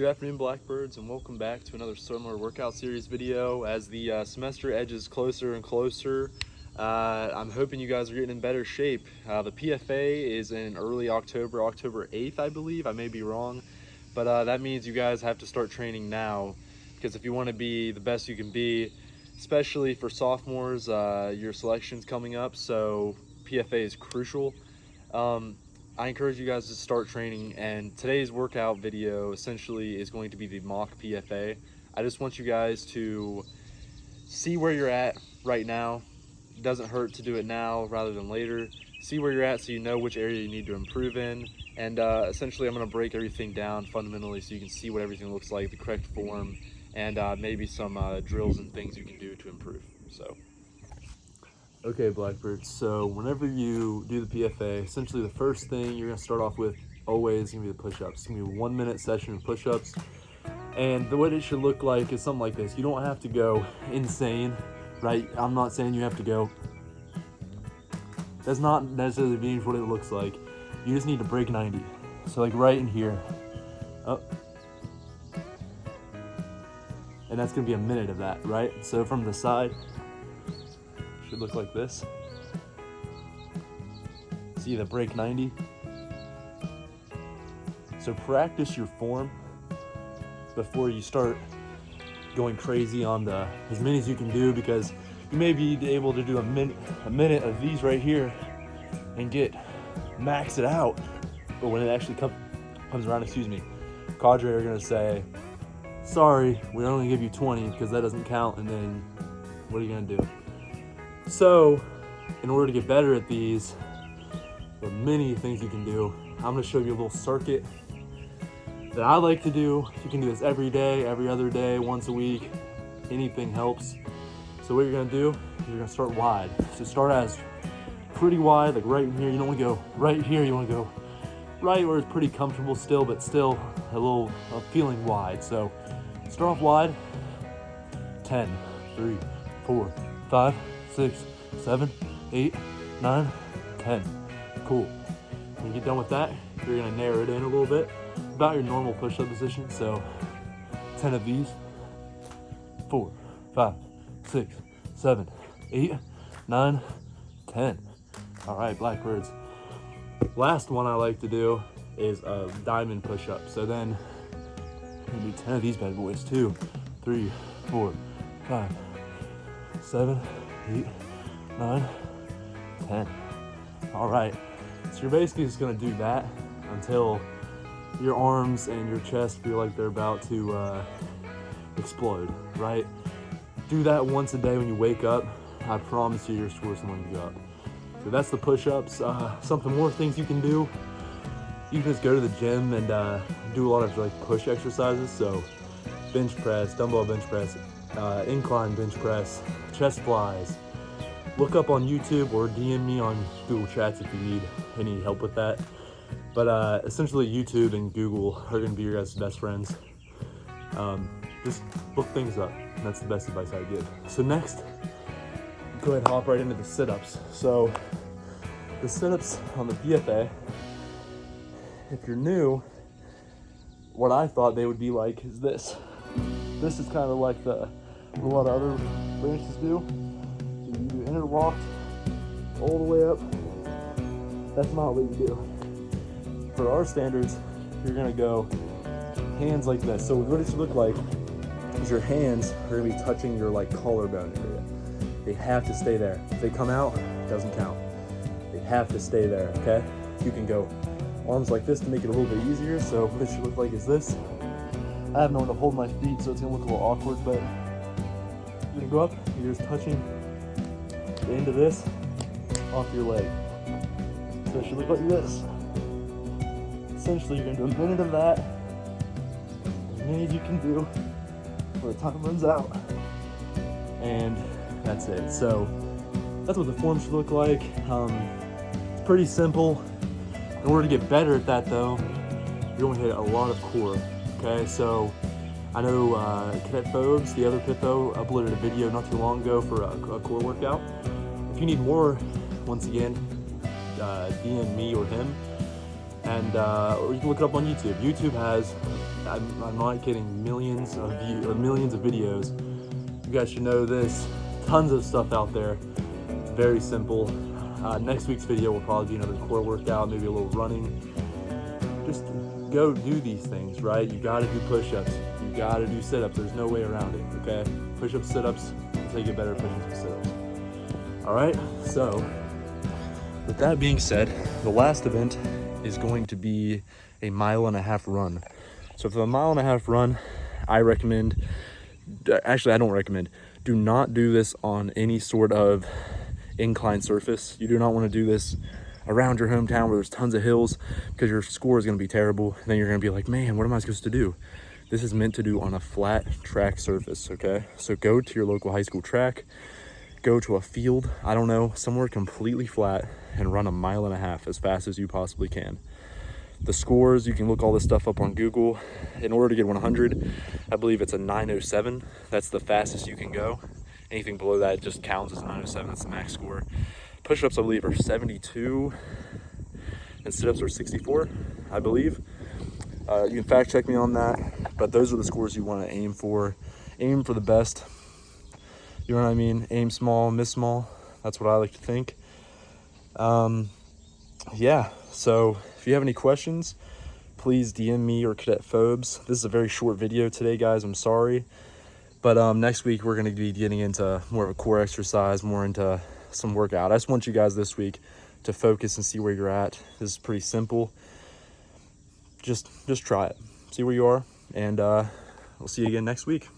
Good afternoon, Blackbirds, and welcome back to another summer workout series video. As the semester edges closer and closer, I'm hoping you guys are getting in better shape. The PFA is in early October, October 8th, I believe. I may be wrong, but that means you guys have to start training now, because if you want to be the best you can be, especially for sophomores, your selection's coming up, so PFA is crucial. I encourage you guys to start training, and today's workout video essentially is going to be the Mock PFA. I just want you guys to see where you're at right now. It doesn't hurt to do it now rather than later. See where you're at so you know which area you need to improve in, and essentially I'm going to break everything down fundamentally so you can see what everything looks like, the correct form, and maybe some drills and things you can do to improve. Okay, Blackbirds, so whenever you do the PFA, essentially the first thing you're going to start off with always is going to be the push-ups. It's going to be a 1 minute session of push-ups, and what it should look like is something like this. You don't have to go insane, right? I'm not saying you have to go. That's not necessarily being what it looks like. You just need to break 90. So like right in here. Oh. And that's going to be a minute of that, right? So from the side, should look like this. See the break 90? So practice your form before you start going crazy on the as many as you can do, because you may be able to do a minute of these right here and max it out. But when it actually comes around, cadre are gonna say, sorry, we only give you 20 because that doesn't count, and then what are you gonna do? So, in order to get better at these, there are many things you can do. I'm going to show you a little circuit that I like to do. You can do this every day, every other day, once a week. Anything helps. So what you're going to do, you're going to start wide. So start as pretty wide, like right in here. You don't want to go right here. You want to go right where it's pretty comfortable still, but still feeling wide. So start off wide. 10, 3, 4, 5, 6, 7, 8, 9, 10. Cool. When you get done with that, you're gonna narrow it in a little bit, about your normal push-up position. So 10 of these, 4, 5, 6, 7, 8, 9, 10. All right, Blackbirds. Last one I like to do is a diamond push-up. So then you do 10 of these bad boys. 2, 3, 4, 5, 7, 8, 9, 10. All right, so you're basically just gonna do that until your arms and your chest feel like they're about to explode, right? Do that once a day when you wake up. I promise you your score's gonna go up. So that's the push-ups. Some more things you can do. You can just go to the gym and do a lot of like push exercises. So bench press, dumbbell bench press, incline bench press, chest flies. Look up on YouTube or DM me on Google Chats if you need any help with that. But essentially YouTube and Google are going to be your guys' best friends. Just look things up. That's the best advice I give. So next, go ahead and hop right into the sit-ups. So the sit-ups on the PFA, if you're new, what I thought they would be like is this. This is kind of like what a lot of other branches do. So you do interlocked all the way up. That's not what you do. For our standards, you're gonna go hands like this. So what it should look like is your hands are gonna be touching your like collarbone area. They have to stay there. If they come out, it doesn't count. They have to stay there, okay? You can go arms like this to make it a little bit easier. So what it should look like is this. I have nowhere to hold my feet, so it's gonna look a little awkward, but you're gonna go up, you're just touching the end of this off your leg. So it should look like this. Essentially, you're gonna do a minute of that, as many as you can do before the time runs out, and that's it. So that's what the form should look like. It's pretty simple. In order to get better at that though, you're gonna hit a lot of core. Okay, so I know Cadet Phobes, the other Pitho, uploaded a video not too long ago for a core workout. If you need more, once again, DM me or him, and or you can look it up on YouTube. YouTube has I'm not kidding, millions of views, millions of videos. You guys should know this. Tons of stuff out there. It's very simple. Next week's video will probably be another core workout, maybe a little running. Just go do these things, right? You gotta do push-ups. You gotta do sit-ups. There's no way around it, okay? Push-ups, sit-ups, until you get better at push-ups and sit-ups. All right, so with that being said, the last event is going to be a 1.5 mile run. So for the 1.5 mile run, I recommend, actually I don't recommend, do not do this on any sort of incline surface. You do not want to do this around your hometown where there's tons of hills, because your score is going to be terrible. And then you're going to be like, man, what am I supposed to do? This is meant to do on a flat track surface, okay? So go to your local high school track, go to a field, I don't know, somewhere completely flat, and run a 1.5 miles as fast as you possibly can. The scores, you can look all this stuff up on Google. In order to get 100, I believe it's a 9:07. That's the fastest you can go. Anything below that just counts as a 9:07. That's the max score. Push-ups, I believe, are 72, and sit-ups are 64, I believe. You can fact check me on that, but those are the scores you want to aim for. Aim for the best. You know what I mean? Aim small, miss small. That's what I like to think. Yeah, so if you have any questions, please DM me or Cadet Phobes. This is a very short video today, guys. I'm sorry. But next week, we're going to be getting into more of a core exercise, more into some workout. I just want you guys this week to focus and see where you're at. This is pretty simple. Just try it. See where you are, and we'll see you again next week.